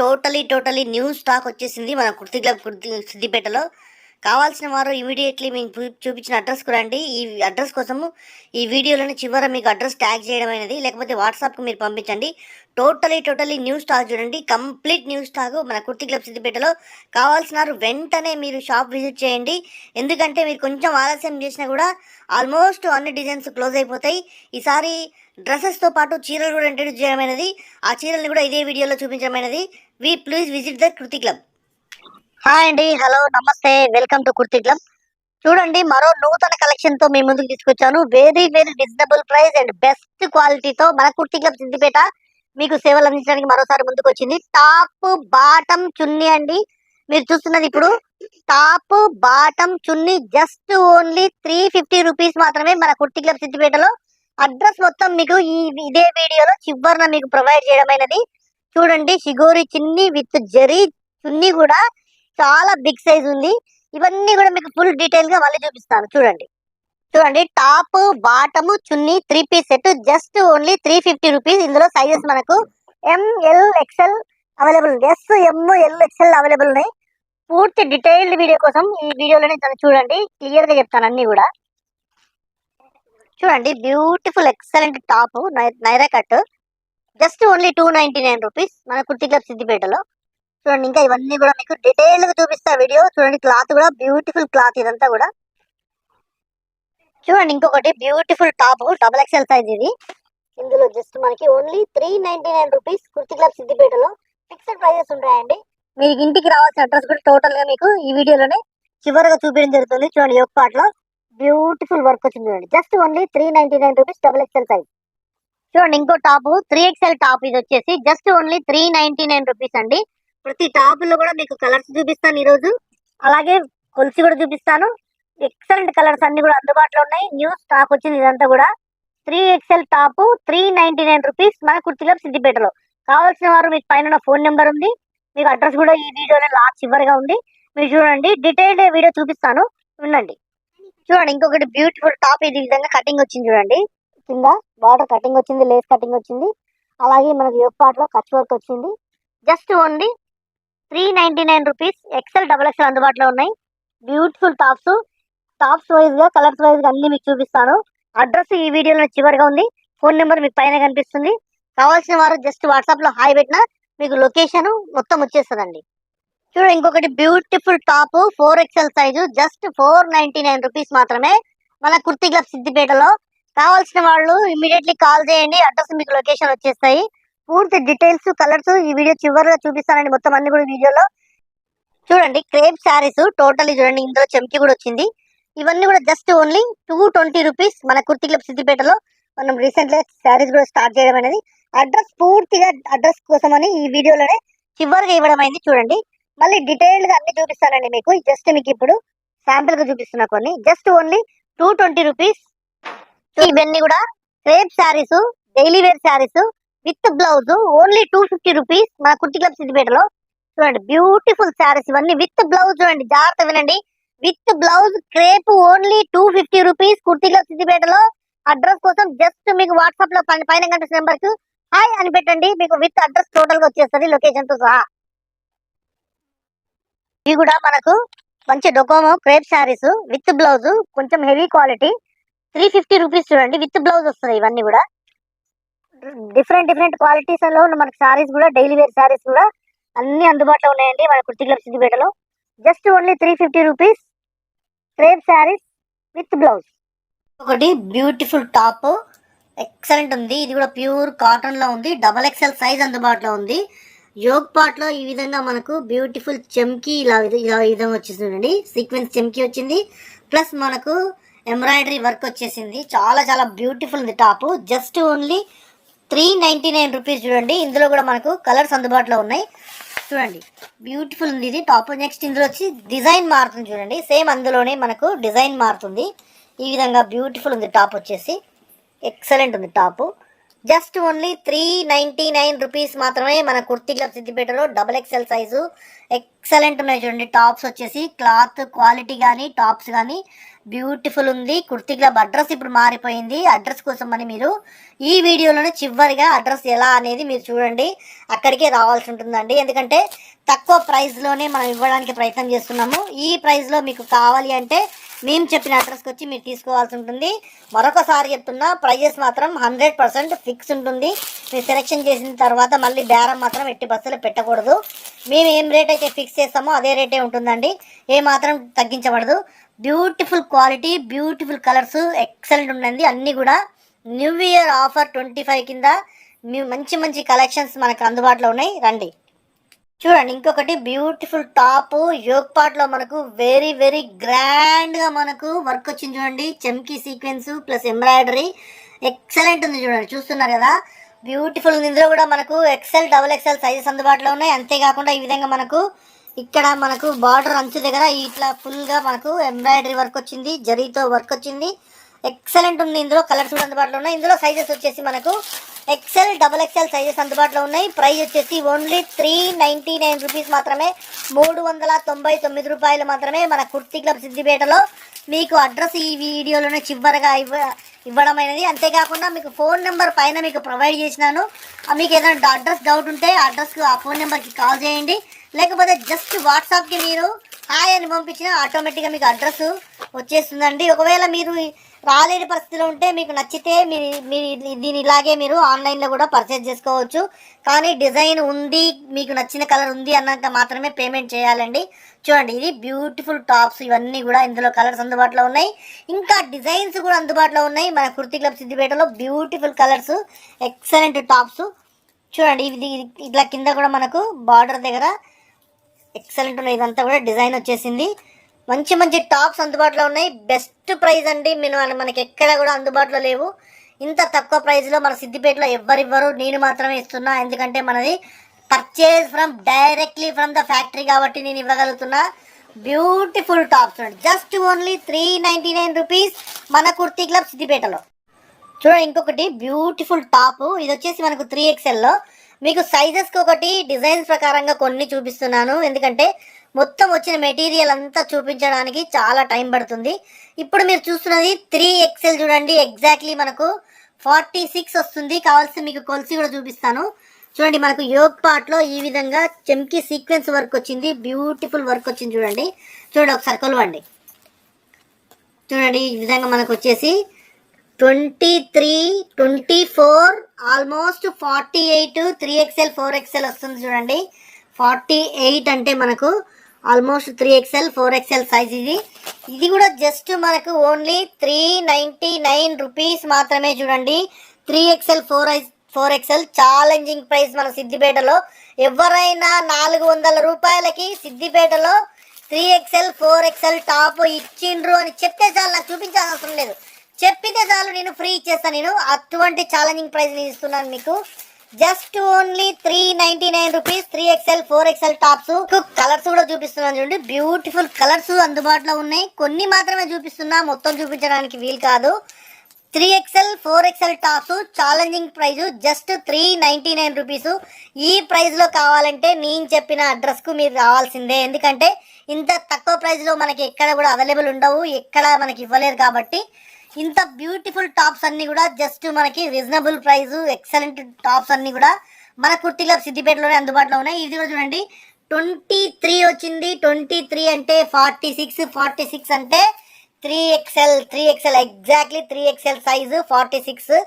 Totally new stock వచ్చేసింది మన Kurti club సిద్దిపేటలో. కావాల్సిన వారు ఇమీడియట్లీ మీకు చూపించిన అడ్రస్కు రండి. ఈ అడ్రస్ కోసము ఈ వీడియోలోని చివర మీకు అడ్రస్ ట్యాగ్ చేయడం అనేది, లేకపోతే వాట్సాప్కి మీరు పంపించండి. టోటలీ న్యూ స్టాక్ చూడండి, కంప్లీట్ న్యూ స్టాక్ మన కుర్తి క్లబ్ సిద్దిపేటలో. కావాల్సిన వారు వెంటనే మీరు షాప్ విజిట్ చేయండి. ఎందుకంటే మీరు కొంచెం ఆలస్యం చేసినా కూడా ఆల్మోస్ట్ అన్ని డిజైన్స్ క్లోజ్ అయిపోతాయి. ఈసారి డ్రెస్సెస్తో పాటు చీరలు కూడా ఇంట్రడ్యూస్ చేయడం అనేది, ఆ చీరల్ని కూడా ఇదే వీడియోలో చూపించడం అనేది. Please visit the kurti club. Hi అండి, హలో, నమస్తే, వెల్కమ్ టు కుర్తి క్లబ్. చూడండి, మరో నూతన కలెక్షన్ తో మీ ముందుకు తీసుకొచ్చాను. Very reasonable price and best క్వాలిటీతో మన కుర్తి క్లబ్ సిద్దిపేట మీకు సేవలు అందించడానికి మరోసారి ముందుకు వచ్చింది. టాప్ బాటమ్ చున్నీ అండి, మీరు చూస్తున్నది ఇప్పుడు టాప్ బాటమ్ చున్నీ. జస్ట్ ఓన్లీ 350 రూపీస్ మాత్రమే మన కుర్తి క్లబ్ సిద్దిపేటలో. అడ్రస్ మొత్తం మీకు ఇదే వీడియోలో చివరిన మీకు ప్రొవైడ్ చేయడమైనది. చూడండి, షిగోరి చున్నీ విత్ జరీ చున్నీ కూడా చాలా బిగ్ సైజ్ ఉంది. ఇవన్నీ కూడా మీకు ఫుల్ డీటెయిల్ గా మళ్ళీ చూపిస్తాను. చూడండి, top bottom chunni 3 piece set just only 350 rupees. ఇందులో సైజెస్ మనకు ML XL available, SML XL available ఉన్నాయి. పూర్తి డీటెయిల్డ్ వీడియో కోసం ఈ వీడియోలోనే చూడండి, క్లియర్ గా చెప్తాను అన్ని కూడా. చూడండి, beautiful excellent top Naira cut just only 299 rupees మన కుర్తి క్లబ్ సిద్దిపేటలో. చూడండి, ఇంకా ఇవన్నీ కూడా మీకు డీటెయిల్ గా చూపిస్తా వీడియో. చూడండి, క్లాత్ కూడా బ్యూటిఫుల్ క్లాత్ ఇదంతా కూడా. చూడండి, ఇంకొకటి బ్యూటిఫుల్ టాప్ XXL సైజ్ ఇది. ఇందులో జస్ట్ మనకి ఓన్లీ 399 రూపీస్ కుర్తి క్లబ్ సిద్దిపేటలో. ఫిక్స్డ్ ప్రైజెస్ ఉంటాయండి. మీకు ఇంటికి రావాల్సిన అడ్రస్ కూడా టోటల్ గా మీకు ఈ వీడియోలోనే చివరిగా చూపించడం జరుగుతుంది. చూడండి, ఒక పార్ట్ లో బ్యూటిఫుల్ వర్క్ వచ్చింది. చూడండి, just only 399 rupees XXL size. చూడండి, ఇంకో టాప్ 3XL టాప్ ఇది వచ్చేసి జస్ట్ ఓన్లీ 399 రూపీస్ అండి. ప్రతి టాప్ లో కూడా మీకు కలర్స్ చూపిస్తాను ఈ రోజు, అలాగే కొలిసి కూడా చూపిస్తాను. ఎక్సలెంట్ కలర్స్ అన్ని కూడా అందుబాటులో ఉన్నాయి. న్యూ స్టాక్ వచ్చింది ఇదంతా కూడా. 3XL టాప్ 399 రూపీస్ మన కుర్తి క్లబ్ సిద్దిపేటలో. కావాల్సిన వారు మీకు పైన ఫోన్ నెంబర్ ఉంది, మీకు అడ్రస్ కూడా ఈ వీడియోలో లాస్ట్ చివరిగా ఉంది. మీరు చూడండి, డీటెయిల్డ్ వీడియో చూపిస్తాను, వినండి. చూడండి, ఇంకొకటి బ్యూటిఫుల్ టాప్ ఇది విధంగా కటింగ్ వచ్చింది. చూడండి, కింద బార్డర్ కటింగ్ వచ్చింది, లేస్ కటింగ్ వచ్చింది, అలాగే మనకి యోగ్ పార్ట్ లో కచ్ వర్క్ వచ్చింది. Just only 399 rupees. XL అందుబాటులో ఉన్నాయి. బ్యూటిఫుల్ టాప్స్ వైజ్ గా కలర్స్ వైజ్ గా అన్ని మీకు చూపిస్తాను. అడ్రస్ ఈ వీడియోలో చివరిగా ఉంది, ఫోన్ నెంబర్ మీకు పైన కనిపిస్తుంది. కావాల్సిన వారు జస్ట్ వాట్సాప్ లో హాయ్ పెట్టినా మీకు లొకేషన్ మొత్తం వచ్చేస్తుందండి. చూడండి, ఇంకొకటి beautiful top 4XL size just 499 rupees మాత్రమే మన కుర్తి క్లబ్ సిద్దిపేటలో. కావాల్సిన వాళ్ళు ఇమీడియట్లీ కాల్ చేయండి, అడ్రస్ మీకు లొకేషన్ వచ్చేస్తాయి. పూర్తి డీటెయిల్స్ కలర్స్ ఈ వీడియో చివరిగా చూపిస్తానండి, మొత్తం అన్ని కూడా వీడియోలో. చూడండి, క్రేప్ శారీస్ టోటలీ చూడండి, ఇందులో చెంకి కూడా వచ్చింది. ఇవన్నీ కూడా జస్ట్ ఓన్లీ 220 రూపీస్ మన కుర్తి క్లబ్ సిద్దిపేటలో. మనం రీసెంట్ గా శారీస్ కూడా స్టార్ట్ చేయడం అనేది. అడ్రస్ పూర్తిగా అడ్రస్ కోసం అని ఈ వీడియోలోనే చివరిగా ఇవ్వడం అయింది. చూడండి, మళ్ళీ డీటెయిల్ గా అన్ని చూపిస్తానండి మీకు. జస్ట్ మీకు ఇప్పుడు శాంపిల్ గా చూపిస్తున్నా కొన్ని. Just only 220 rupees. ఇవన్నీ కూడా crepe saris, daily wear saris with blouse only 250 rupees మన కుర్తి క్లబ్ సిద్దిపేటలో. చూడండి, బ్యూటిఫుల్ శారీస్ ఇవన్నీ విత్ బ్లౌజ్. చూడండి, జాగ్రత్త వినండి, with blouse crepe only 250 rupees kurti club సిద్దిపేటలో. అడ్రస్ కోసం జస్ట్ మీకు వాట్సాప్ లో పైన కనిపిస్తున్న నెంబర్ కు హాయ్ అని పెట్టండి, మీకు విత్ అడ్రస్ టోటల్ గా వచ్చేస్తుంది, లొకేషన్ తో సహా. ఇవి కూడా మనకు మంచి Docomo crepe saris with blouse, కొంచెం హెవీ క్వాలిటీ, 350 రూపీస్. చూడండి, విత్ బ్లౌజ్ వస్తున్నాయి. ఇవన్నీ కూడా డిఫరెంట్ క్వాలిటీస్ లో మనకి శారీస్ కూడా, డైలీ వేర్ శారీస్ కూడా అన్ని అందుబాటులో ఉన్నాయండి మన కుర్తి క్లబ్ సిద్దిపేటలో. Just only 350 rupees crepe saris with blouse. ఒకటి బ్యూటిఫుల్ టాప్ ఎక్సలెంట్ ఉంది, ఇది కూడా ప్యూర్ కాటన్ లో ఉంది. XXL సైజ్ అందుబాటులో ఉంది. యోగ్ పార్ట్ లో ఈ విధంగా మనకు బ్యూటిఫుల్ చెమ్కి ఇలా విధంగా వచ్చేసిందండి. సీక్వెన్స్ చెమ్కి వచ్చింది, ప్లస్ మనకు ఎంబ్రాయిడరీ వర్క్ వచ్చేసింది. చాలా బ్యూటిఫుల్ ఉంది టాప్. Just only 399 rupees. చూడండి, ఇందులో కూడా మనకు కలర్స్ అందుబాటులో ఉన్నాయి. చూడండి, బ్యూటిఫుల్ ఉంది ఇది టాప్. నెక్స్ట్ ఇందులో వచ్చి డిజైన్ మారుతుంది. చూడండి, సేమ్ అందులోనే మనకు డిజైన్ మారుతుంది. ఈ విధంగా బ్యూటిఫుల్ ఉంది టాప్ వచ్చేసి, ఎక్సలెంట్ ఉంది టాప్. జస్ట్ ఓన్లీ 399 రూపీస్ మాత్రమే మన కుర్తీ క్లబ్ సిద్దిపేటలో XXL సైజు ఎక్సలెంట్ ఉన్నాయి చూడండి. టాప్స్ వచ్చేసి క్లాత్ క్వాలిటీ కానీ టాప్స్ కానీ బ్యూటిఫుల్ ఉంది. కుర్తీ క్లబ్ అడ్రస్ ఇప్పుడు మారిపోయింది. అడ్రస్ కోసం అని మీరు ఈ వీడియోలోనే చివరిగా అడ్రస్ ఎలా అనేది మీరు చూడండి, అక్కడికే రావాల్సి ఉంటుందండి. ఎందుకంటే తక్కువ ప్రైస్లోనే మనం ఇవ్వడానికి ప్రయత్నం చేస్తున్నాము. ఈ ప్రైస్లో మీకు కావాలి అంటే మేము చెప్పిన అడ్రస్కి వచ్చి మీరు తీసుకోవాల్సి ఉంటుంది. మరొకసారి చెప్తున్నా, ప్రైజెస్ మాత్రం 100% ఫిక్స్ ఉంటుంది. మీరు సెలెక్షన్ చేసిన తర్వాత మళ్ళీ బేరం మాత్రం ఎట్టి బస్సులు పెట్టకూడదు. మేము ఏం రేట్ అయితే ఫిక్స్ చేస్తామో అదే రేటే ఉంటుందండి, ఏ మాత్రం తగ్గించబడదు. Beautiful quality, beautiful colours excellent ఉండండి. అన్నీ కూడా న్యూ ఇయర్ ఆఫర్ 25 కింద మంచి మంచి కలెక్షన్స్ మనకు అందుబాటులో ఉన్నాయి. రండి చూడండి. ఇంకొకటి బ్యూటిఫుల్ టాప్ యోగ్ పార్ట్ లో మనకు వెరీ వెరీ గ్రాండ్ గా మనకు వర్క్ వచ్చింది చూడండి. చెమ్కీ సీక్వెన్స్ ప్లస్ ఎంబ్రాయిడరీ ఎక్సలెంట్ ఉంది చూడండి. చూస్తున్నారు కదా, బ్యూటిఫుల్ ఉంది. ఇందులో కూడా మనకు XL XXL సైజెస్ అందుబాటులో ఉన్నాయి. అంతేకాకుండా ఈ విధంగా మనకు ఇక్కడ మనకు బార్డర్ అంచు దగ్గర ఇట్లా ఫుల్ గా మనకు ఎంబ్రాయిడరీ వర్క్ వచ్చింది, జరీతో వర్క్ వచ్చింది. ఎక్సలెంట్ ఉంది. ఇందులో కలర్స్ కూడా అందుబాటులో ఉన్నాయి. ఇందులో సైజెస్ వచ్చేసి మనకు XL XXL సైజెస్ అందుబాటులో ఉన్నాయి. ప్రైస్ వచ్చేసి ఓన్లీ 399 రూపీస్ మాత్రమే, 399 రూపాయలు మాత్రమే మన కుర్తీ క్లబ్ సిద్దిపేటలో. మీకు అడ్రస్ ఈ వీడియోలోనే చివరగా ఇవ్వడం అయినది. అంతేకాకుండా మీకు ఫోన్ నెంబర్ పైన మీకు ప్రొవైడ్ చేసినాను. మీకు ఏదైనా అడ్రస్ డౌట్ ఉంటే అడ్రస్కి ఆ ఫోన్ నెంబర్కి కాల్ చేయండి, లేకపోతే జస్ట్ వాట్సాప్కి మీరు హాయ్ అని పంపించిన ఆటోమేటిక్గా మీకు అడ్రస్ వచ్చేస్తుందండి. ఒకవేళ మీరు రాలేని పరిస్థితిలో ఉంటే మీకు నచ్చితే మీరు దీని ఇలాగే మీరు ఆన్లైన్లో కూడా పర్చేజ్ చేసుకోవచ్చు. కానీ డిజైన్ ఉంది, మీకు నచ్చిన కలర్ ఉంది అన్నంత మాత్రమే పేమెంట్ చేయాలండి. చూడండి, ఇది బ్యూటిఫుల్ టాప్స్, ఇవన్నీ కూడా ఇందులో కలర్స్ అందుబాటులో ఉన్నాయి. ఇంకా డిజైన్స్ కూడా అందుబాటులో ఉన్నాయి మన కుర్తీ క్లబ్ సిద్దిపేటలో. బ్యూటిఫుల్ కలర్స్, ఎక్సలెంట్ టాప్స్ చూడండి. ఇది ఇట్లా కింద కూడా మనకు బార్డర్ దగ్గర ఎక్సలెంట్ ఉన్నాయి. ఇదంతా కూడా డిజైన్ వచ్చేసింది. మంచి మంచి టాప్స్ అందుబాటులో ఉన్నాయి. బెస్ట్ ప్రైస్ అండి, మనకి ఎక్కడ కూడా అందుబాటులో లేవు. ఇంత తక్కువ ప్రైస్లో మన సిద్దిపేటలో ఎవ్వరివ్వరు, నేను మాత్రమే ఇస్తున్నా. ఎందుకంటే మనది purchase directly from the factory కాబట్టి నేను ఇవ్వగలుగుతున్నా. Beautiful tops just only 399 rupees మన కుర్తీ క్లబ్ సిద్దిపేటలో. చూడండి, ఇంకొకటి బ్యూటిఫుల్ టాప్, ఇది వచ్చేసి మనకు 3XLలో. మీకు సైజెస్కి ఒకటి డిజైన్స్ ప్రకారంగా కొన్ని చూపిస్తున్నాను, ఎందుకంటే మొత్తం వచ్చిన మెటీరియల్ అంతా చూపించడానికి చాలా టైం పడుతుంది. ఇప్పుడు మీరు చూస్తున్నది 3XL చూడండి. ఎగ్జాక్ట్లీ మనకు 46 వస్తుంది. కావాల్సి మీకు కొలిసి కూడా చూపిస్తాను. చూడండి, మనకు యోగ్ పార్ట్లో ఈ విధంగా చెమ్కీ సీక్వెన్స్ వర్క్ వచ్చింది, బ్యూటిఫుల్ వర్క్ వచ్చింది చూడండి. చూడండి, ఒకసారి కొలవండి. చూడండి, ఈ విధంగా మనకు వచ్చేసి 23, 24, ఆల్మోస్ట్ 48, 3XL 4XL వస్తుంది చూడండి. 48 అంటే మనకు ఆల్మోస్ట్ 3XL 4XL సైజ్. ఇది కూడా జస్ట్ మనకు ఓన్లీ 399 రూపీస్ మాత్రమే చూడండి. 3XL 4XL ఛాలెంజింగ్ ప్రైస్ మన సిద్దిపేటలో. ఎవరైనా 400 రూపాయలకి సిద్దిపేటలో 3XL 4XL టాప్ ఇచ్చిండ్రు అని చెప్తే చాలు, నాకు చూపించాల్సిన అవసరం లేదు. చెప్పితే చాలు, నేను ఫ్రీ ఇచ్చేస్తాను. నేను అటువంటి ఛాలెంజింగ్ ప్రైస్ నేను ఇస్తున్నాను మీకు. Just only 399 rupees 3XL 4XL tops. Colours కూడా చూపిస్తున్నాను చూడండి. బ్యూటిఫుల్ కలర్స్ అందుబాటులో ఉన్నాయి. కొన్ని మాత్రమే చూపిస్తున్నా, మొత్తం చూపించడానికి వీలు కాదు. 3XL 4XL tops challenging price just 399 rupees. ఈ ప్రైస్లో కావాలంటే నేను చెప్పిన అడ్రస్కు మీరు రావాల్సిందే. ఎందుకంటే ఇంత తక్కువ ప్రైస్లో మనకి ఎక్కడ కూడా అవైలబుల్ ఉండవు, ఎక్కడ మనకి ఇవ్వలేరు. కాబట్టి ఇంత బ్యూటిఫుల్ టాప్స్ అన్ని కూడా జస్ట్ మనకి రీజనబుల్ ప్రైస్, ఎక్సలెంట్ టాప్స్ అన్ని కూడా మన కుర్తీ క్లబ్ సిద్దిపేటలోనే అందుబాటులో ఉన్నాయి. ఇది కూడా చూడండి, 23 వచ్చింది. 23 అంటే 46 అంటే 3XL ఎగ్జాక్ట్లీ 3XL సైజు 46.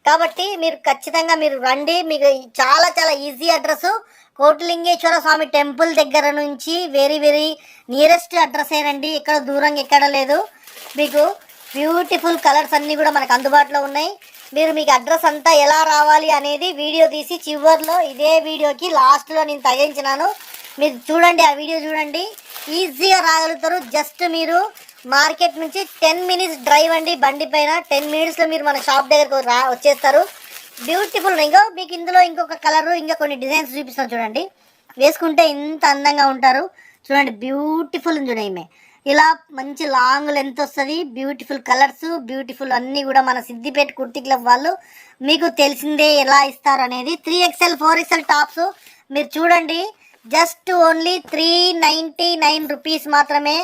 కాబట్టి మీరు ఖచ్చితంగా మీరు రండి. మీకు చాలా చాలా ఈజీ అడ్రస్, కోటిలింగేశ్వర స్వామి టెంపుల్ దగ్గర నుంచి వెరీ వెరీ నియరెస్ట్ అడ్రస్ ఏనండి. ఎక్కడ దూరంగా ఎక్కడ లేదు. మీకు బ్యూటిఫుల్ కలర్స్ అన్నీ కూడా మనకు అందుబాటులో ఉన్నాయి. మీకు అడ్రస్ అంతా ఎలా రావాలి అనేది వీడియో తీసి చివర్లో ఇదే వీడియోకి లాస్ట్లో నేను తగ్గించినాను. మీరు చూడండి, ఆ వీడియో చూడండి, ఈజీగా రాగలుగుతారు. జస్ట్ మీరు మార్కెట్ నుంచి 10 మినిట్స్ డ్రైవ్ అండి బండి పైన. 10 మినిట్స్లో మీరు మన షాప్ దగ్గరకు వచ్చేస్తారు. బ్యూటిఫుల్. మీకు ఇందులో ఇంకొక కలరు, ఇంకా కొన్ని డిజైన్స్ చూపిస్తాను చూడండి. వేసుకుంటే ఇంత అందంగా ఉంటారు. చూడండి, బ్యూటిఫుల్ చూడండి. ఇలా మంచి లాంగ్ లెంత్ వస్తుంది, బ్యూటిఫుల్ కలర్స్, బ్యూటిఫుల్ అన్నీ కూడా మన సిద్దిపేట కుర్తి క్లబ్ వాళ్ళు మీకు తెలిసిందే ఎలా ఇస్తారు అనేది. 3XL 4XL టాప్స్ మీరు చూడండి, జస్ట్ ఓన్లీ 399 రూపీస్ మాత్రమే.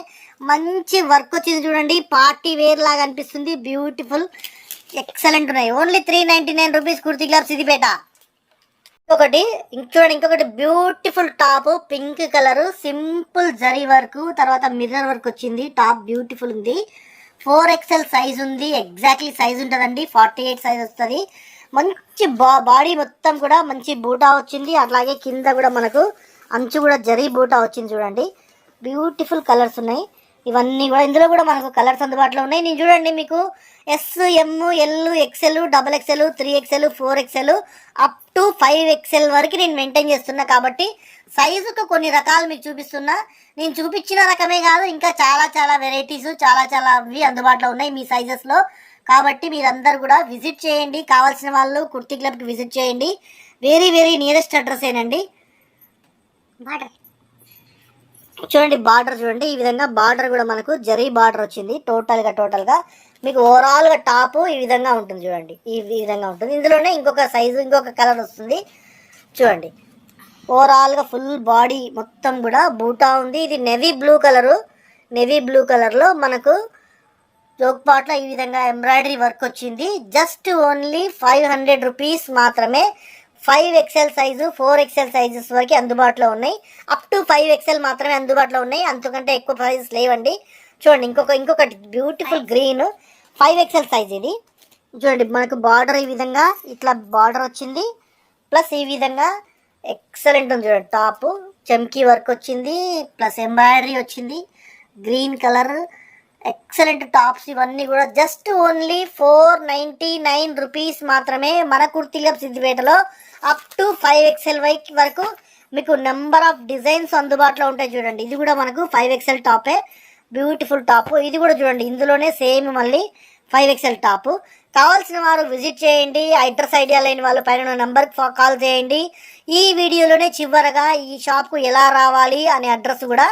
మంచి వర్క్ వచ్చింది చూడండి, పార్టీ వేర్ లాగా అనిపిస్తుంది, బ్యూటిఫుల్ ఎక్సలెంట్ ఉన్నాయి. Only 399 rupees kurti club Siddipet. చూడండి ఇంకొకటి beautiful top, pink colour, simple zari work, తర్వాత మిర్రర్ వర్క్ వచ్చింది. టాప్ బ్యూటిఫుల్ ఉంది, 4XL సైజ్ ఉంది, ఎగ్జాక్ట్లీ సైజ్ ఉంటుందండి, 48 సైజ్ వస్తుంది. మంచి బాడీ మొత్తం కూడా మంచి బూటా వచ్చింది, అట్లాగే కింద కూడా మనకు అంచు కూడా జరీ బూటా వచ్చింది. చూడండి బ్యూటిఫుల్ కలర్స్ ఉన్నాయి. ఇవన్నీ కూడా ఇందులో కూడా మనకు కలర్స్ అందుబాటులో ఉన్నాయి. నేను చూడండి మీకు SM, L, XL, XXL, 3XL, 4XL up to 5XL వరకు నేను మెయింటైన్ చేస్తున్నా. కాబట్టి సైజుకు కొన్ని రకాలు మీకు చూపిస్తున్నా. నేను చూపించిన రకమే కాదు, ఇంకా చాలా చాలా వెరైటీస్, చాలా అవి అందుబాటులో ఉన్నాయి మీ సైజెస్లో. కాబట్టి మీరందరూ కూడా విజిట్ చేయండి, కావాల్సిన వాళ్ళు కుర్తి క్లబ్కి విజిట్ చేయండి. వెరీ నియరెస్ట్ అడ్రస్ ఏనండి. చూడండి బార్డర్ చూడండి, ఈ విధంగా బార్డర్ కూడా మనకు జరీ బార్డర్ వచ్చింది. టోటల్గా మీకు ఓవరాల్గా టాప్ ఈ విధంగా ఉంటుంది. చూడండి ఈ విధంగా ఉంటుంది. ఇందులోనే ఇంకొక సైజు, ఇంకొక కలర్ వస్తుంది. చూడండి ఓవరాల్గా ఫుల్ బాడీ మొత్తం కూడా బూటా ఉంది. ఇది నెవీ బ్లూ కలర్లో మనకు జోక్పాట్లో ఈ విధంగా ఎంబ్రాయిడరీ వర్క్ వచ్చింది. జస్ట్ ఓన్లీ 500 రూపీస్ మాత్రమే. 5XL సైజు, 4XL సైజెస్ వరకు అందుబాటులో ఉన్నాయి. అప్ టు 5XL మాత్రమే అందుబాటులో ఉన్నాయి, అంతకంటే ఎక్కువ సైజెస్ లేవండి. చూడండి ఇంకొకటి బ్యూటిఫుల్ గ్రీన్ 5XL సైజ్. ఇది చూడండి మనకు బార్డర్ ఈ విధంగా ఇట్లా బార్డర్ వచ్చింది, ప్లస్ ఈ విధంగా ఎక్సలెంట్ ఉంది. చూడండి టాప్ చమ్కీ వర్క్ వచ్చింది, ప్లస్ ఎంబ్రాయిడరీ వచ్చింది, గ్రీన్ కలర్, ఎక్సలెంట్ టాప్స్. ఇవన్నీ కూడా జస్ట్ ఓన్లీ 499 రూపీస్ మాత్రమే. మన కుర్తి క్లబ్ సిద్దిపేటలో అప్ టు 5XL వరకు మీకు నెంబర్ ఆఫ్ డిజైన్స్ అందుబాటులో ఉంటాయి. చూడండి ఇది కూడా మనకు 5XL టాపే, బ్యూటిఫుల్ టాప్. ఇది కూడా చూడండి ఇందులోనే సేమ్ మళ్ళీ 5XL టాప్. కావాల్సిన వారు విజిట్ చేయండి. అడ్రస్ ఐడియా లేని వాళ్ళు పైన నెంబర్కి కాల్ చేయండి. ఈ వీడియోలోనే చివరగా ఈ షాప్కు ఎలా రావాలి అనే అడ్రస్ కూడా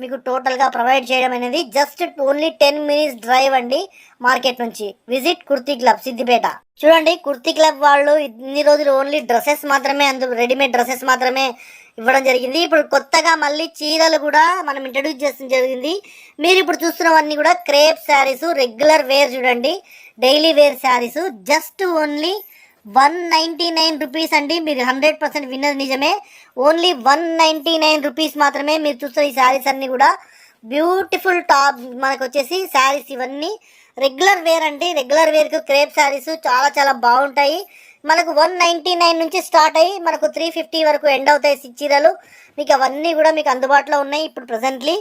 మీకు టోటల్గా ప్రొవైడ్ చేయడం అనేది. జస్ట్ ఓన్లీ 10 మినిట్స్ డ్రైవ్ అండి మార్కెట్ నుంచి. Visit kurti club Siddipet. చూడండి కుర్తి క్లబ్ వాళ్ళు ఇన్ని రోజులు ఓన్లీ డ్రెస్సెస్ మాత్రమే, రెడీమేడ్ డ్రెస్సెస్ మాత్రమే ఇవ్వడం జరిగింది. ఇప్పుడు కొత్తగా మళ్ళీ చీరలు కూడా మనం ఇంట్రడ్యూస్ చేయడం జరిగింది. మీరు ఇప్పుడు చూస్తున్నవన్నీ కూడా క్రేప్ శారీస్, రెగ్యులర్ వేర్, చూడండి daily wear saris. Just only 199 rupees అండి. మీరు 100% విన్నది నిజమే. ఓన్లీ 199 రూపీస్ మాత్రమే. మీరు చూస్తున్న ఈ శారీస్ అన్నీ కూడా బ్యూటిఫుల్ టాప్ మనకు వచ్చేసి శారీస్. ఇవన్నీ రెగ్యులర్ వేర్ అండి. రెగ్యులర్ వేర్కు క్రేప్ శారీస్ చాలా బాగుంటాయి. మనకు 199 నుంచి స్టార్ట్ అయ్యి మనకు 350 వరకు ఎండ్ అవుతాయి చీరలు. మీకు అవన్నీ కూడా మీకు అందుబాటులో ఉన్నాయి. ఇప్పుడు ప్రజెంట్లీ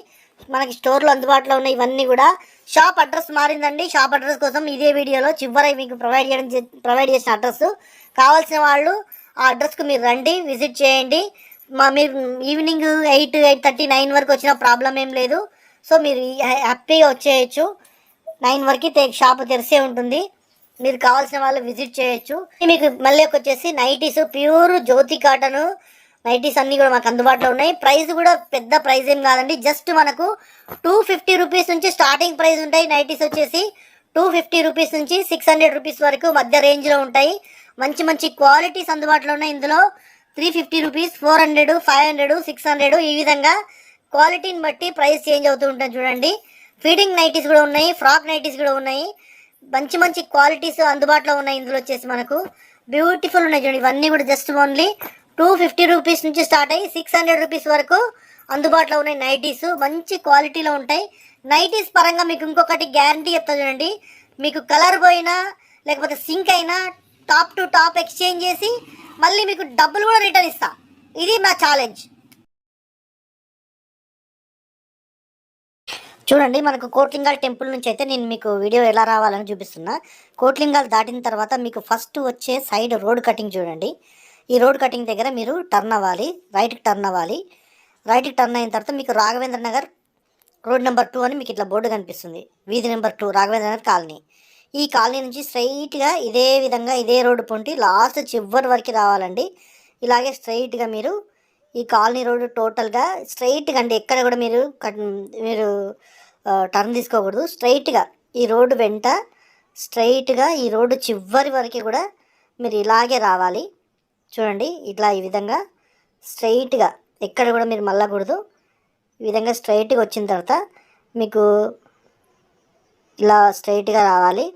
మనకి స్టోర్లో అందుబాటులో ఉన్నాయి. ఇవన్నీ కూడా షాప్ అడ్రస్ మారిందండి. షాప్ అడ్రస్ కోసం ఇదే వీడియోలో చివరి మీకు ప్రొవైడ్ చేసిన అడ్రస్. కావాల్సిన వాళ్ళు ఆ అడ్రస్కు మీరు రండి, విజిట్ చేయండి. మీరు ఈవినింగ్ 8, 8:30, 9 వరకు వచ్చిన ప్రాబ్లం ఏం లేదు. సో మీరు హ్యాపీగా వచ్చేయచ్చు. 9 వరకు షాప్ తెరిసే ఉంటుంది. మీరు కావాల్సిన వాళ్ళు విజిట్ చేయొచ్చు. మీకు మళ్ళీ వచ్చేసి నైటీస్, ప్యూర్ జ్యోతి కాటన్ నైటీస్ అన్నీ కూడా మాకు అందుబాటులో ఉన్నాయి. ప్రైస్ కూడా పెద్ద ప్రైస్ ఏం కాదండి. జస్ట్ మనకు 250 రూపీస్ నుంచి స్టార్టింగ్ ప్రైస్ ఉంటాయి. నైటీస్ వచ్చేసి 250 రూపీస్ నుంచి 600 రూపీస్ వరకు మధ్య రేంజ్లో ఉంటాయి. మంచి క్వాలిటీస్ అందుబాటులో ఉన్నాయి. ఇందులో 350 రూపీస్, 400, 500, 600 ఈ విధంగా క్వాలిటీని బట్టి ప్రైస్ చేంజ్ అవుతూ ఉంటుంది. చూడండి ఫీడింగ్ నైటీస్ కూడా ఉన్నాయి, ఫ్రాక్ నైటీస్ కూడా ఉన్నాయి. మంచి క్వాలిటీస్ అందుబాటులో ఉన్నాయి. ఇందులో వచ్చేసి మనకు బ్యూటిఫుల్ ఉన్నాయి. చూడండి ఇవన్నీ కూడా జస్ట్ ఓన్లీ 250 రూపీస్ నుంచి స్టార్ట్ అయ్యి 600 రూపీస్ వరకు అందుబాటులో ఉన్నాయి. నైటీస్ మంచి క్వాలిటీలో ఉంటాయి. నైటీస్ పరంగా మీకు ఇంకొకటి గ్యారంటీ చెప్తా చూడండి. మీకు కలర్ పోయినా లేకపోతే సింక్ అయినా టాప్ టు టాప్ ఎక్స్చేంజ్ చేసి మళ్ళీ మీకు డబ్బులు కూడా రిటర్న్ ఇస్తా. ఇది మా ఛాలెంజ్. చూడండి మనకు కోట్లింగాల్ టెంపుల్ నుంచి అయితే నేను మీకు వీడియో ఎలా రావాలని చూపిస్తున్నా. కోట్లింగాల్ దాటిన తర్వాత మీకు ఫస్ట్ వచ్చే సైడ్ రోడ్ కటింగ్ చూడండి. ఈ రోడ్ కటింగ్ దగ్గర మీరు టర్న్ అవ్వాలి, రైట్కి టర్న్ అవ్వాలి. రైట్కి టర్న్ అయిన తర్వాత మీకు రాఘవేంద్ర నగర్ రోడ్ నెంబర్ 2 అని మీకు ఇట్లా బోర్డు కనిపిస్తుంది. వీధి నెంబర్ 2 రాఘవేంద్ర నగర్ కాలనీ. ఈ కాలనీ నుంచి స్ట్రైట్గా ఇదే విధంగా ఇదే రోడ్డు పొంటి లాస్ట్ చివరి వరకు రావాలండి. ఇలాగే స్ట్రైట్గా మీరు ఈ కాలనీ రోడ్డు టోటల్గా స్ట్రైట్గా అండి, ఎక్కడ కూడా మీరు టర్న్ తీసుకోకూడదు. స్ట్రైట్గా ఈ రోడ్డు వెంట స్ట్రైట్గా ఈ రోడ్డు చివరి వరకు కూడా మీరు ఇలాగే రావాలి. చూడండి, ఇట్లా ఈ విధంగా స్ట్రైట్గా ఎక్కడ కూడా మీరు మళ్ళకూడదు. ఈ విధంగా స్ట్రైట్గా వచ్చిన తర్వాత మీకు ఇలా స్ట్రైట్గా రావాలి.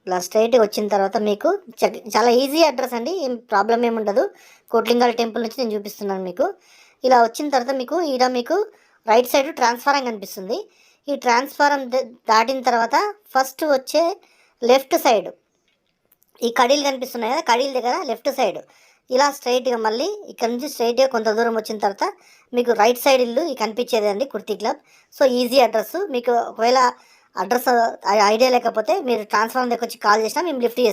ఇలా స్ట్రైట్గా వచ్చిన తర్వాత మీకు చాలా ఈజీ అడ్రస్ అండి, ఏం ప్రాబ్లం ఏమి ఉండదు. కోట్లింగాల టెంపుల్ నుంచి నేను చూపిస్తున్నాను మీకు. ఇలా వచ్చిన తర్వాత మీకు రైట్ సైడ్ ట్రాన్స్ఫారం కనిపిస్తుంది. ఈ ట్రాన్స్ఫారం దాటిన తర్వాత ఫస్ట్ వచ్చే లెఫ్ట్ సైడ్ ఈ కడీలు కనిపిస్తున్నాయి కదా, కడీల దగ్గర లెఫ్ట్ సైడ్ ఇలా స్ట్రైట్గా మళ్ళీ ఇక్కడ నుంచి స్ట్రైట్గా కొంత దూరం వచ్చిన తర్వాత మీకు రైట్ సైడ్ ఇల్లు కనిపించేది అండి kurti club. So easy address. మీకు ఒకవేళ అడ్రస్ ఐడియా లేకపోతే మీరు ట్రాన్స్ఫార్మర్ దగ్గర వచ్చి కాల్ చేసినా మేము లిఫ్ట్ చేస్తాం.